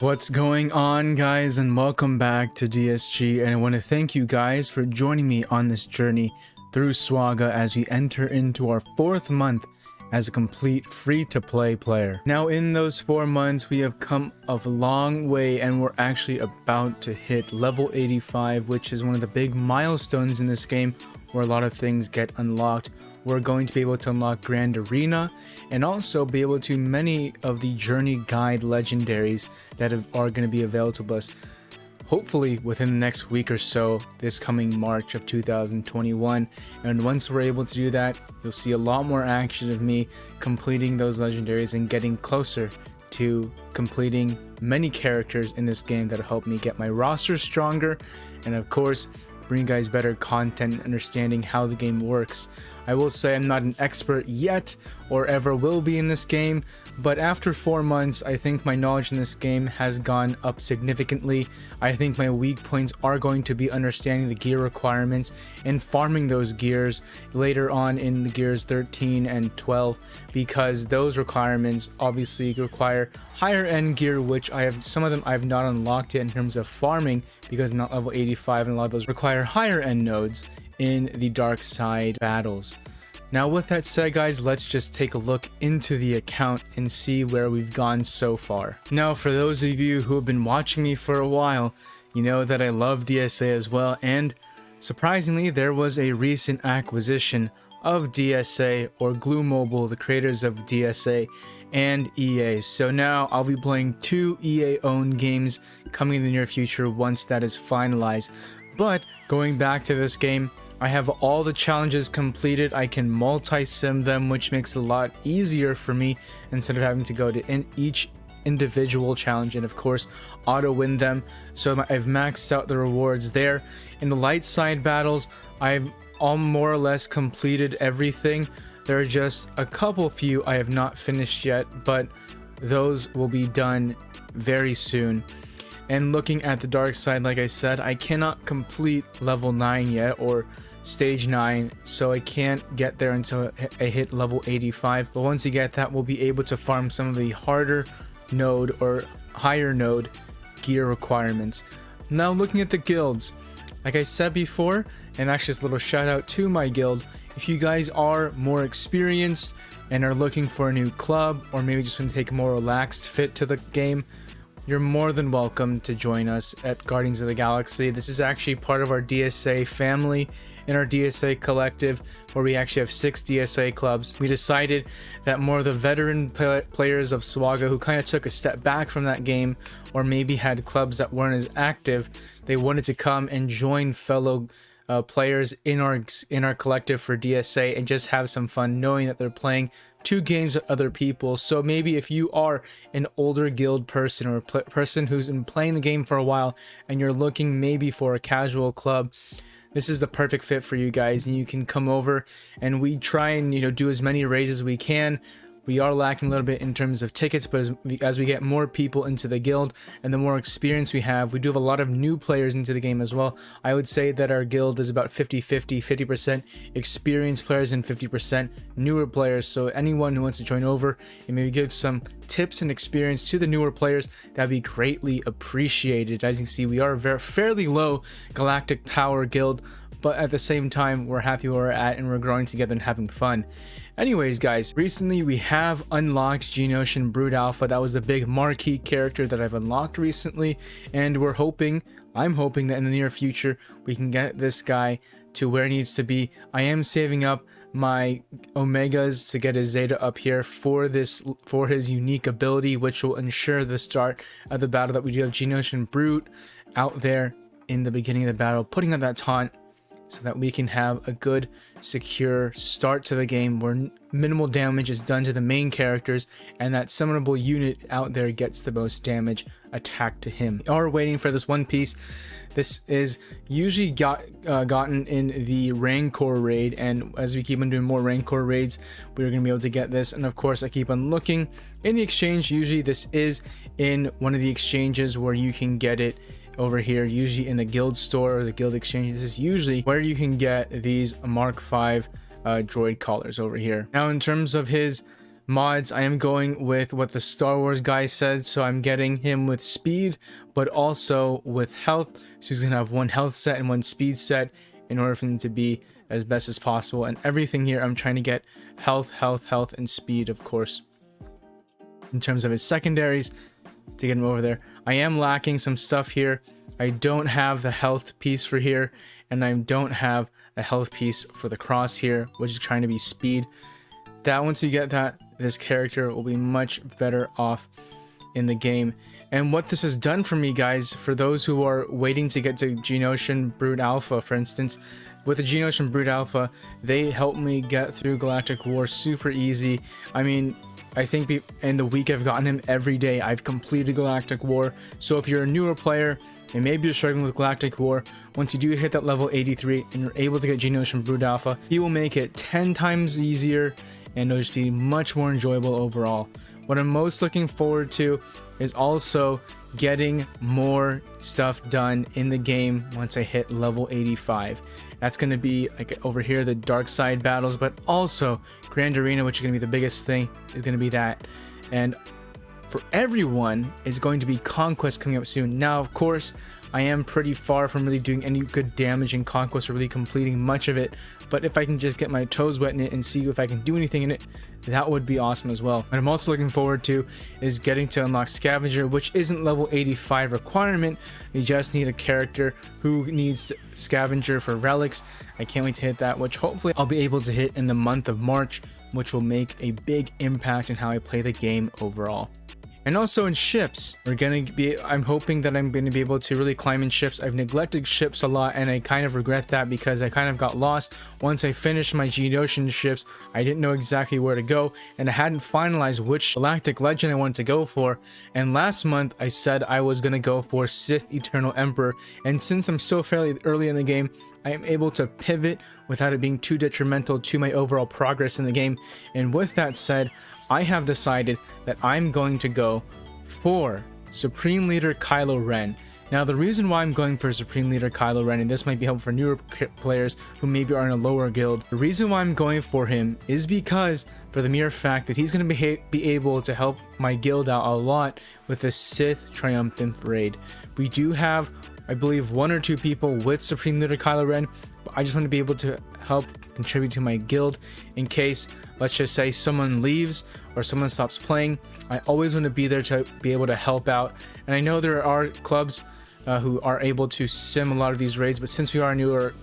What's going on, guys, and welcome back to DSG, and I want to thank you guys for joining me on this journey through Swgoh as we enter into our 4th month as a complete free-to-play player. Now, in those 4 months, we have come a long way, and we're actually about to hit level 85, which is one of the big milestones in this game where a lot of things get unlocked. We're going to be able to unlock Grand Arena and also be able to many of the Journey Guide legendaries that are going to be available to us hopefully within the next week or so, this coming March of 2021. And once we're able to do that, you'll see a lot more action of me completing those legendaries and getting closer to completing many characters in this game that'll help me get my roster stronger and of course bring you guys better content and understanding how the game works. I will say I'm not an expert yet or ever will be in this game, but after 4 months, I think my knowledge in this game has gone up significantly. I think my weak points are going to be understanding the gear requirements and farming those gears later on in the gears 13 and 12, because those requirements obviously require higher end gear, which some of them I've not unlocked yet in terms of farming, because not level 85, and a lot of those require higher end nodes in the dark side battles. Now, with that said, guys, let's just take a look into the account and see where we've gone so far. Now, for those of you who have been watching me for a while, you know that I love DSA as well, and surprisingly, there was a recent acquisition of DSA, or Glue Mobile, the creators of DSA, and EA. So now I'll be playing 2 EA owned games coming in the near future once that is finalized. But going back to this game, I have all the challenges completed. I can multi-sim them, which makes it a lot easier for me instead of having to go to each individual challenge and of course auto win them. So I've maxed out the rewards there. In the light side battles, I've all more or less completed everything. There are just a few I have not finished yet, but those will be done very soon. And looking at the dark side, like I said, I cannot complete level 9 yet, or stage 9, so I can't get there until I hit level 85. But once you get that, we'll be able to farm some of the harder node or higher node gear requirements. Now, looking at the guilds, like I said before, and actually just a little shout out to my guild, if you guys are more experienced and are looking for a new club, or maybe just want to take a more relaxed fit to the game, you're more than welcome to join us at Guardians of the Galaxy. This is actually part of our DSA family in our DSA collective, where we actually have 6 DSA clubs. We decided that more of the veteran players of Swgoh who kind of took a step back from that game, or maybe had clubs that weren't as active, they wanted to come and join fellow players in our collective for DSA and just have some fun knowing that they're playing 2 games with other people. So maybe if you are an older guild person, or a person who's been playing the game for a while and you're looking maybe for a casual club, this is the perfect fit for you guys, and you can come over and we try and do as many raids as we can. We are lacking a little bit in terms of tickets, but as we get more people into the guild and the more experience we have a lot of new players into the game as well. I would say that our guild is about 50-50, 50% experienced players and 50% newer players. So anyone who wants to join over and maybe give some tips and experience to the newer players, that'd be greatly appreciated. As you can see, we are a fairly low galactic power guild, but at the same time, we're happy where we're at and we're growing together and having fun. Anyways, guys, recently we have unlocked Geonosian Brood Alpha. That was the big marquee character that I've unlocked recently, and I'm hoping that in the near future we can get this guy to where he needs to be. I am saving up my Omegas to get his Zeta up here for his unique ability, which will ensure the start of the battle that we do have Geonosian Brood out there in the beginning of the battle, putting up that taunt, so that we can have a good, secure start to the game where minimal damage is done to the main characters and that summonable unit out there gets the most damage attacked to him. We are waiting for this one piece. This is usually gotten in the Rancor raid, and as we keep on doing more Rancor raids, we're going to be able to get this. And of course, I keep on looking in the exchange. Usually this is in one of the exchanges where you can get it over here, usually in the guild store or the guild exchange. This is usually where you can get these Mark V droid collars over here. Now, in terms of his mods, I am going with what the Star Wars guy said, so I'm getting him with speed, but also with health. So he's gonna have one health set and one speed set in order for him to be as best as possible. And everything here, I'm trying to get health, and speed, of course. In terms of his secondaries, to get him over there, I am lacking some stuff here. I don't have the health piece for here, and I don't have a health piece for the cross here, which is trying to be speed. That once you get that, this character will be much better off in the game. And what this has done for me, guys, for those who are waiting to get to Geonosian Brood Alpha, for instance, with the Geonosian Brood Alpha, they helped me get through Galactic War super easy. I mean, I think in the week I've gotten him every day, I've completed Galactic War. So if you're a newer player and maybe you're struggling with Galactic War, once you do hit that level 83 and you're able to get Geonosian Brood Alpha, he will make it 10 times easier and it'll just be much more enjoyable overall. What I'm most looking forward to is also getting more stuff done in the game once I hit level 85. That's going to be like over here, the dark side battles, but also Grand Arena, which is going to be the biggest thing, is going to be that. And for everyone, is going to be Conquest coming up soon. Now, of course, I am pretty far from really doing any good damage in Conquest or really completing much of it, but if I can just get my toes wet in it and see if I can do anything in it, that would be awesome as well. What I'm also looking forward to is getting to unlock Scavenger, which isn't level 85 requirement. You just need a character who needs Scavenger for relics. I can't wait to hit that, which hopefully I'll be able to hit in the month of March, which will make a big impact in how I play the game overall. And also in ships, I'm hoping that I'm going to be able to really climb in ships. I've neglected ships a lot, and I kind of regret that because I kind of got lost. Once I finished my Geonosian ships, I didn't know exactly where to go, and I hadn't finalized which Galactic Legend I wanted to go for. And last month, I said I was going to go for Sith Eternal Emperor, and since I'm still fairly early in the game, I am able to pivot without it being too detrimental to my overall progress in the game. And with that said, I have decided that I'm going to go for Supreme Leader Kylo Ren. Now, the reason why I'm going for Supreme Leader Kylo Ren, and this might be helpful for newer players who maybe are in a lower guild, the reason why I'm going for him is because for the mere fact that he's going to be able to help my guild out a lot with the Sith Triumphant Raid. We do have, I believe, 1 or 2 people with Supreme Leader Kylo Ren, but I just want to be able to help contribute to my guild in case, let's just say, someone leaves or someone stops playing. I always want to be there to be able to help out. And I know there are clubs who are able to sim a lot of these raids, but since we are a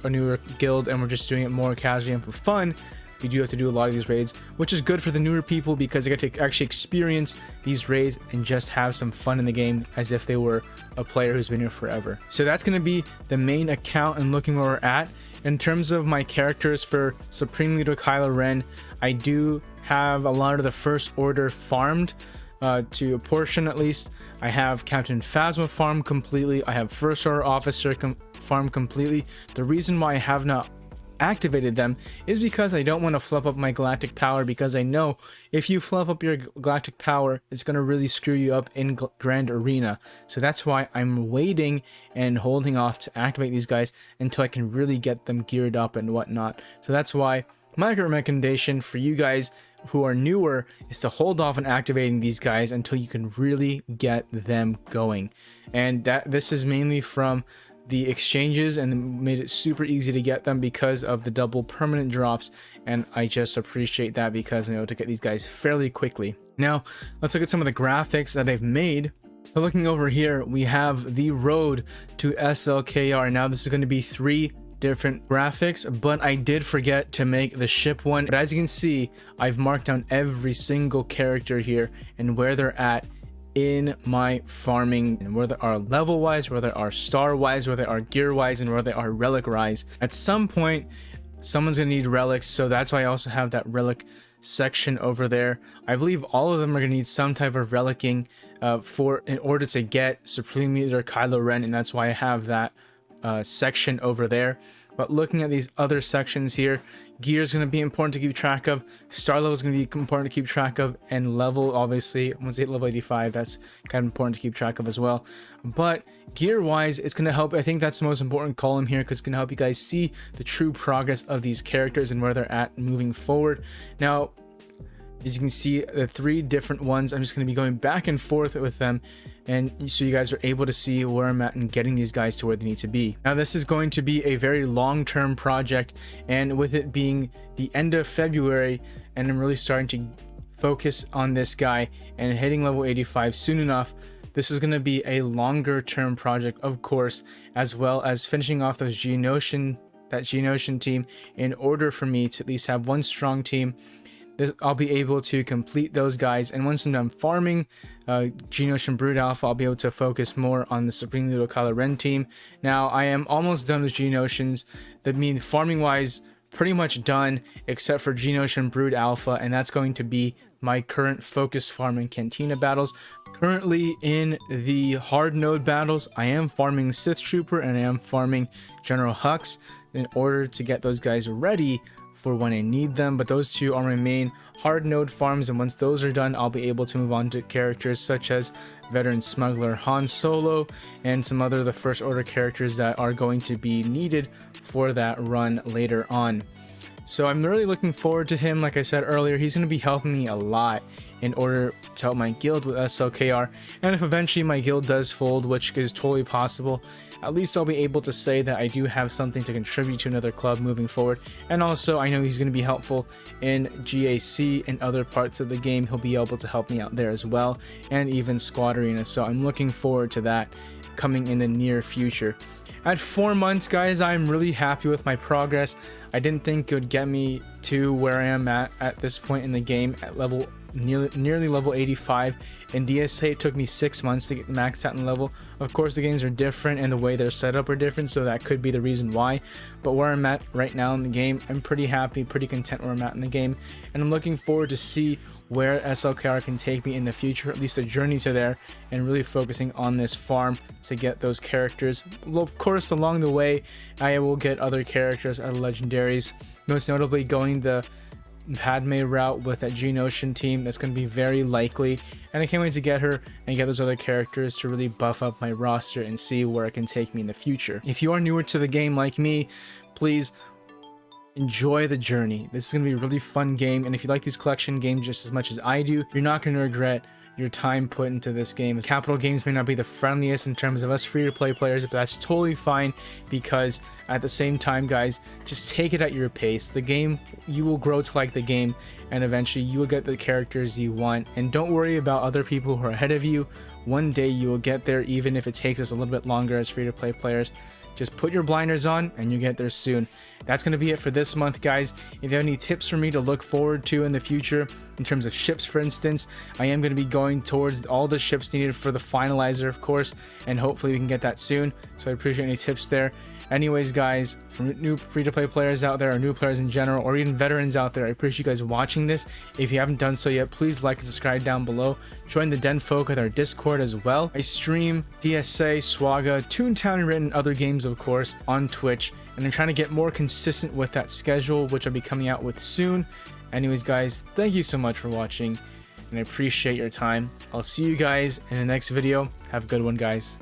newer guild and we're just doing it more casually and for fun, we do have to do a lot of these raids, which is good for the newer people because they get to actually experience these raids and just have some fun in the game as if they were a player who's been here forever. So that's going to be the main account and looking where we're at. In terms of my characters for Supreme Leader Kylo Ren, I do have a lot of the First Order farmed to a portion at least. I have Captain Phasma farmed completely. I have First Order Officer farmed completely. The reason why I have not activated them is because I don't want to fluff up my galactic power, because I know if you fluff up your galactic power, it's going to really screw you up in Grand Arena. So that's why I'm waiting and holding off to activate these guys until I can really get them geared up and whatnot. So that's why my recommendation for you guys who are newer is to hold off on activating these guys until you can really get them going. And this is mainly from the exchanges, and made it super easy to get them because of the double permanent drops, and I just appreciate that because I'm able to get these guys fairly quickly. Now let's look at some of the graphics that I've made. So looking over here, we have the road to SLKR. Now this is going to be 3 different graphics, but I did forget to make the ship one. But as you can see, I've marked down every single character here and where they're at in my farming, and where they are level wise, where they are star wise, where they are gear wise, and where they are relic wise. At some point someone's gonna need relics, so that's why I also have that relic section over there. I believe all of them are gonna need some type of relicking in order to get Supreme Leader Kylo Ren, and that's why I have that section over there. But looking at these other sections here, gear is going to be important to keep track of, star level is going to be important to keep track of, and level, obviously once you hit level 85, that's kind of important to keep track of as well. But gear wise, it's going to help. I think that's the most important column here because it's going to help you guys see the true progress of these characters and where they're at moving forward. Now As you can see, the 3 different ones, I'm just going to be going back and forth with them, and so you guys are able to see where I'm at and getting these guys to where they need to be. Now this is going to be a very long-term project, and with it being the end of February, and I'm really starting to focus on this guy and hitting level 85 soon enough, this is going to be a longer term project, of course, as well as finishing off those that Geonosian team in order for me to at least have one strong team. I'll be able to complete those guys, and once I'm done farming Geonosian Brood Alpha, I'll be able to focus more on the Supreme Little Kylo Ren team. Now I am almost done with Geonosians. That means farming wise pretty much done except for Geonosian Brood Alpha, and that's going to be my current focused farm in Cantina battles. Currently in the hard node battles, I am farming Sith Trooper and I am farming General Hux in order to get those guys ready for when I need them, but those 2 are my main hard node farms, and once those are done, I'll be able to move on to characters such as Veteran Smuggler Han Solo and some other of the First Order characters that are going to be needed for that run later on. So I'm really looking forward to him. Like I said earlier, he's going to be helping me a lot in order to help my guild with SLKR, and if eventually my guild does fold, which is totally possible, at least I'll be able to say that I do have something to contribute to another club moving forward. And also I know he's going to be helpful in GAC and other parts of the game. He'll be able to help me out there as well, and even Squad Arena, so I'm looking forward to that coming in the near future. At 4 months, guys, I'm really happy with my progress. I didn't think it would get me to where I am at this point in the game, at level nearly level 85. In DSA, it took me 6 months to get maxed out in level. Of course, the games are different and the way they're set up are different, so that could be the reason why. But where I'm at right now in the game, I'm pretty happy, pretty content where I'm at in the game, and I'm looking forward to see where SLKR can take me in the future, at least the journey to there, and really focusing on this farm to get those characters. Well, of course, along the way, I will get other characters, other legendaries, most notably going the Padme route with that Geonosian team. That's going to be very likely, and I can't wait to get her and get those other characters to really buff up my roster and see where it can take me in the future. If you are newer to the game like me, please enjoy the journey. This is going to be a really fun game, and if you like these collection games just as much as I do, you're not going to regret your time put into this game. Capital Games may not be the friendliest in terms of us free-to-play players, but that's totally fine, because at the same time, guys, just take it at your pace. The game, you will grow to like the game, and eventually you will get the characters you want, and don't worry about other people who are ahead of you. One day you will get there, even if it takes us a little bit longer as free-to-play players. Just put your blinders on and you get there soon. That's going to be it for this month, guys. If you have any tips for me to look forward to in the future, in terms of ships, for instance, I am going to be going towards all the ships needed for the finalizer, of course, and hopefully we can get that soon. So I appreciate any tips there. Anyways, guys, from new free-to-play players out there, or new players in general, or even veterans out there, I appreciate you guys watching this. If you haven't done so yet, please like and subscribe down below. Join the Den Folk with our Discord as well. I stream DSA, Swgoh, Toontown, and other games, of course, on Twitch, and I'm trying to get more consistent with that schedule, which I'll be coming out with soon. Anyways, guys, thank you so much for watching, and I appreciate your time. I'll see you guys in the next video. Have a good one, guys.